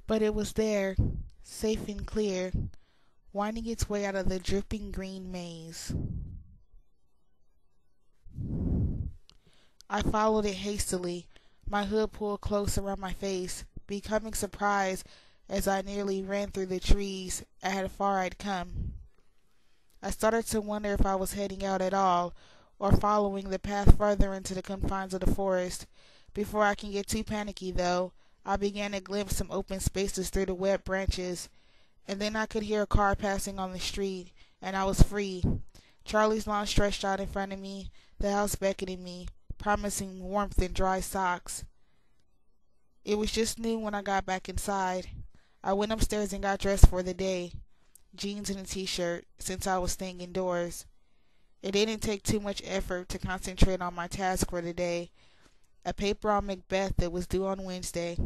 But it was there, safe and clear, winding its way out of the dripping green maze. I followed it hastily, my hood pulled close around my face, becoming surprised as I nearly ran through the trees at how far I'd come. I started to wonder if I was heading out at all, or following the path farther into the confines of the forest. Before I can get too panicky, though, I began to glimpse some open spaces through the wet branches, and then I could hear a car passing on the street, and I was free. Charlie's lawn stretched out in front of me, the house beckoning me, promising warmth and dry socks. It was just noon when I got back inside. I went upstairs and got dressed for the day, jeans and a t-shirt, since I was staying indoors. It didn't take too much effort to concentrate on my task for the day, a paper on Macbeth that was due on Wednesday.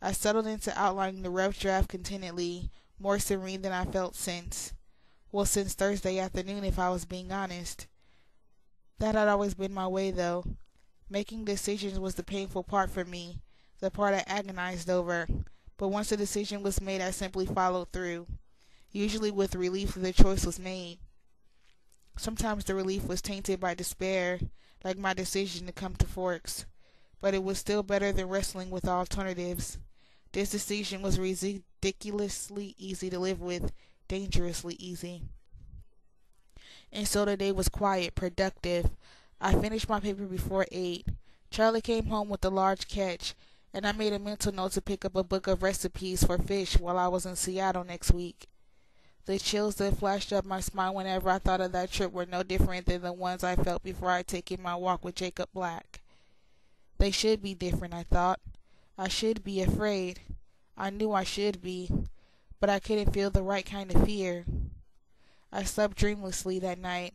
I settled into outlining the rough draft contentedly, more serene than I felt since Thursday afternoon, if I was being honest. That had always been my way, though. Making decisions was the painful part for me, the part I agonized over. But once a decision was made, I simply followed through, usually with relief that the choice was made. Sometimes the relief was tainted by despair, like my decision to come to Forks, but it was still better than wrestling with alternatives. This decision was ridiculously easy to live with, dangerously easy. And so the day was quiet, productive. I finished my paper before 8. Charlie came home with a large catch, and I made a mental note to pick up a book of recipes for fish while I was in Seattle next week. The chills that flashed up my spine whenever I thought of that trip were no different than the ones I felt before I'd taken my walk with Jacob Black. They should be different, I thought. I should be afraid. I knew I should be, but I couldn't feel the right kind of fear. I slept dreamlessly that night,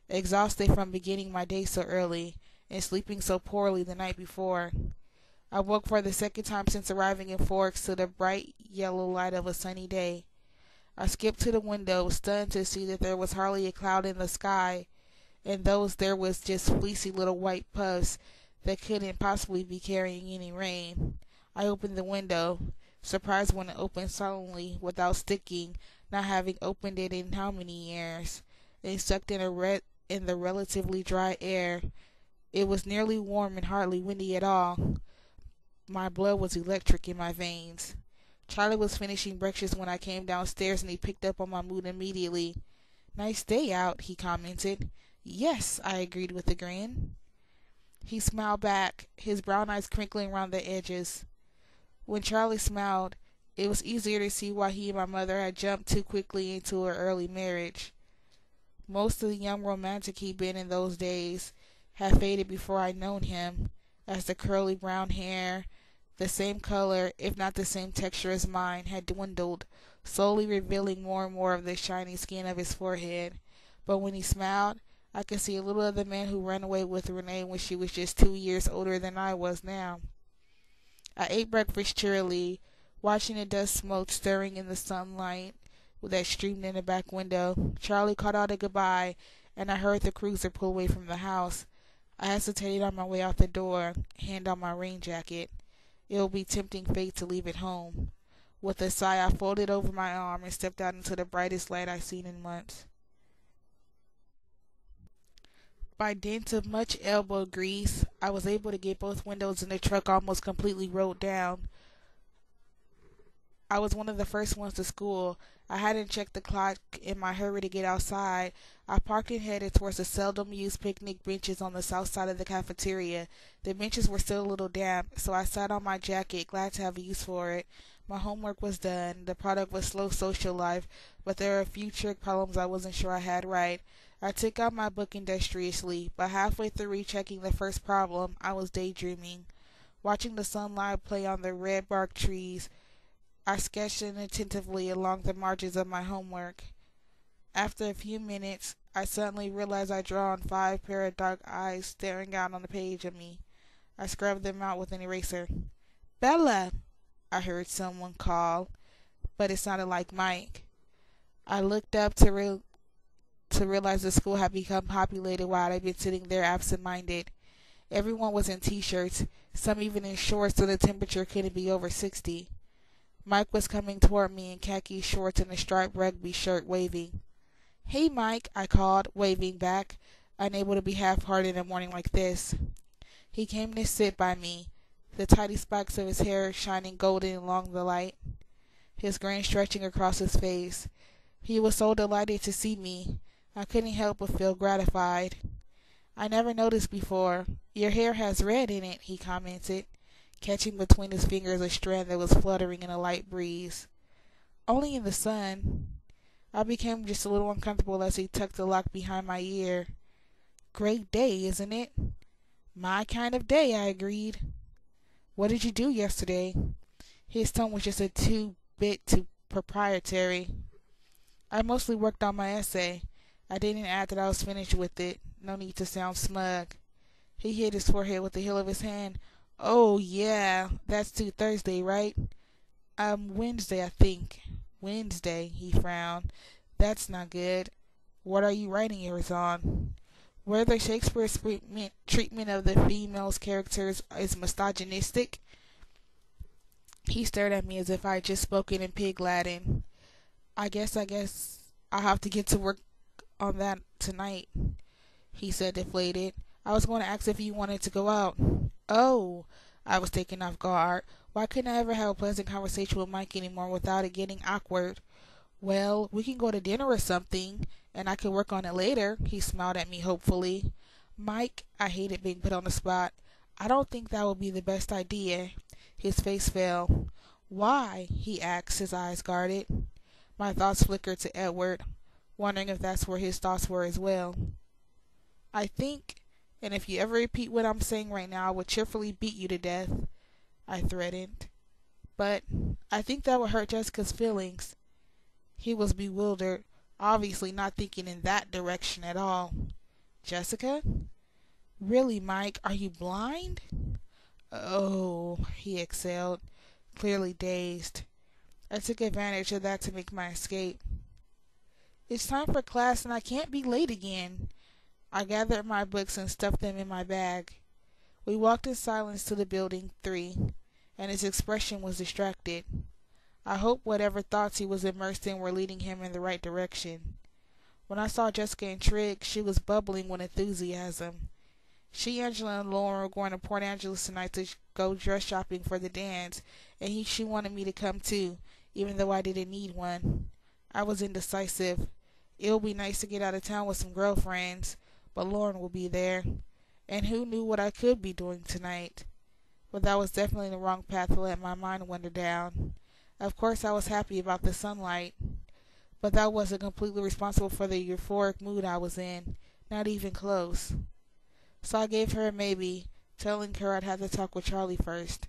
exhausted from beginning my day so early and sleeping so poorly the night before. I woke for the second time since arriving in Forks to the bright yellow light of a sunny day. I skipped to the window, stunned to see that there was hardly a cloud in the sky, and those there was just fleecy little white puffs that couldn't possibly be carrying any rain. I opened the window, surprised when it opened silently without sticking, not having opened it in how many years, and sucked in the relatively dry air. It was nearly warm and hardly windy at all. My blood was electric in my veins. Charlie was finishing breakfast when I came downstairs, and he picked up on my mood immediately. "Nice day out," he commented. "Yes," I agreed with a grin. He smiled back, his brown eyes crinkling around the edges. When Charlie smiled, it was easier to see why he and my mother had jumped too quickly into an early marriage. Most of the young romantic he'd been in those days had faded before I'd known him, as the curly brown hair, the same color, if not the same texture as mine, had dwindled, slowly revealing more and more of the shiny skin of his forehead. But when he smiled, I could see a little of the man who ran away with Renee when she was just 2 years older than I was now. I ate breakfast cheerily, watching the dust smoke stirring in the sunlight that streamed in the back window. Charlie called out a goodbye, and I heard the cruiser pull away from the house. I hesitated on my way out the door, hand on my rain jacket. It would be tempting fate to leave it home. With a sigh, I folded over my arm and stepped out into the brightest light I'd seen in months. By dint of much elbow grease, I was able to get both windows in the truck almost completely rolled down. I was one of the first ones to school. I hadn't checked the clock in my hurry to get outside. I parked and headed towards the seldom-used picnic benches on the south side of the cafeteria. The benches were still a little damp, so I sat on my jacket, glad to have a use for it. My homework was done. The product was slow social life, but there were a few trick problems I wasn't sure I had right. I took out my book industriously, but halfway through rechecking the first problem, I was daydreaming. Watching the sunlight play on the red bark trees, I sketched inattentively along the margins of my homework. After a few minutes, I suddenly realized I'd drawn 5 pair of dark eyes staring out on the page at me. I scrubbed them out with an eraser. "Bella!" I heard someone call, but it sounded like Mike. I looked up to realize the school had become populated while I'd been sitting there absent-minded. Everyone was in t-shirts, some even in shorts, so the temperature couldn't be over 60. Mike was coming toward me in khaki shorts and a striped rugby shirt, waving. "Hey, Mike," I called, waving back, unable to be half-hearted in a morning like this. He came to sit by me, the tidy spikes of his hair shining golden along the light, his grin stretching across his face. He was so delighted to see me, I couldn't help but feel gratified. "I never noticed before. Your hair has red in it," he commented, catching between his fingers a strand that was fluttering in a light breeze. "Only in the sun." I became just a little uncomfortable as he tucked the lock behind my ear. "Great day, isn't it?" "My kind of day," I agreed. "What did you do yesterday?" His tone was just a bit too proprietary. "I mostly worked on my essay. I didn't add that I was finished with it. No need to sound smug." He hit his forehead with the heel of his hand. "Oh, yeah, that's due Thursday, right?" Wednesday, I think." "Wednesday," he frowned. "That's not good. What are you writing yours on?" "Whether Shakespeare's treatment of the female's characters is misogynistic." He stared at me as if I had just spoken in pig Latin. I guess I'll have to get to work on that tonight," he said, deflated. "I was going to ask if you wanted to go out." "Oh," I was taken off guard. Why couldn't I ever have a pleasant conversation with Mike anymore without it getting awkward? "Well, we can go to dinner or something, and I could work on it later." He smiled at me hopefully. "Mike," I hated being put on the spot, "I don't think that would be the best idea." His face fell. "Why?" he asked, his eyes guarded. My thoughts flickered to Edward, wondering if that's where his thoughts were as well. "I think, and if you ever repeat what I'm saying right now, I would cheerfully beat you to death," I threatened. "But I think that would hurt Jessica's feelings." He was bewildered, obviously not thinking in that direction at all. "Jessica?" "Really, Mike, are you blind?" "Oh," he exhaled, clearly dazed. I took advantage of that to make my escape. "It's time for class and I can't be late again." I gathered my books and stuffed them in my bag. We walked in silence to the building 3, and his expression was distracted. I hoped whatever thoughts he was immersed in were leading him in the right direction. When I saw Jessica and Trigg, she was bubbling with enthusiasm. She, Angela, and Lauren were going to Port Angeles tonight to go dress shopping for the dance, and she wanted me to come too, even though I didn't need one. I was indecisive. It would be nice to get out of town with some girlfriends, but Lauren will be there, and who knew what I could be doing tonight? But that was definitely the wrong path to let my mind wander down. Of course I was happy about the sunlight, but that wasn't completely responsible for the euphoric mood I was in, not even close. So I gave her a maybe, telling her I'd have to talk with Charlie first.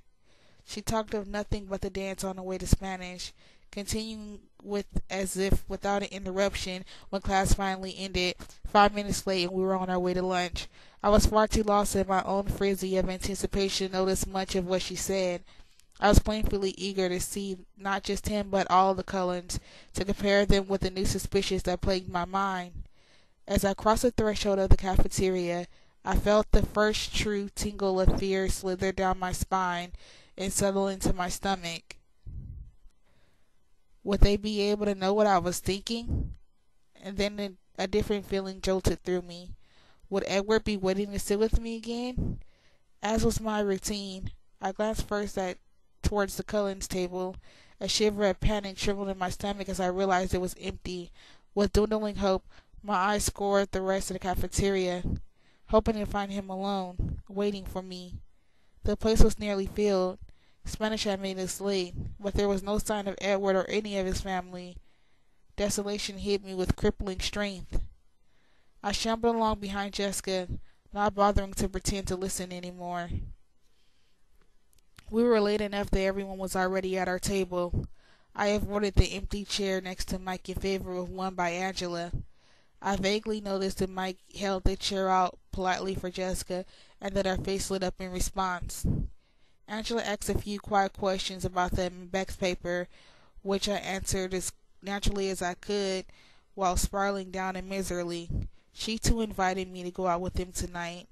She talked of nothing but the dance on the way to Spanish, continuing with as if without an interruption when class finally ended, 5 minutes late, and we were on our way to lunch. I was far too lost in my own frenzy of anticipation to notice much of what she said. I was painfully eager to see not just him but all the Cullens, to compare them with the new suspicions that plagued my mind. As I crossed the threshold of the cafeteria, I felt the first true tingle of fear slither down my spine and settle into my stomach. Would they be able to know what I was thinking? And then a different feeling jolted through me. Would Edward be waiting to sit with me again? As was my routine, I glanced first towards the Cullens' table. A shiver of panic trembled in my stomach as I realized it was empty. With dwindling hope, my eyes scoured the rest of the cafeteria, hoping to find him alone, waiting for me. The place was nearly filled. Spanish had made us late, but there was no sign of Edward or any of his family. Desolation hit me with crippling strength. I shambled along behind Jessica, not bothering to pretend to listen anymore. We were late enough that everyone was already at our table. I avoided the empty chair next to Mike in favor of one by Angela. I vaguely noticed that Mike held the chair out politely for Jessica, and that her face lit up in response. Angela asked a few quiet questions about the Beck's paper, which I answered as naturally as I could while spiraling down in misery. She too invited me to go out with them tonight,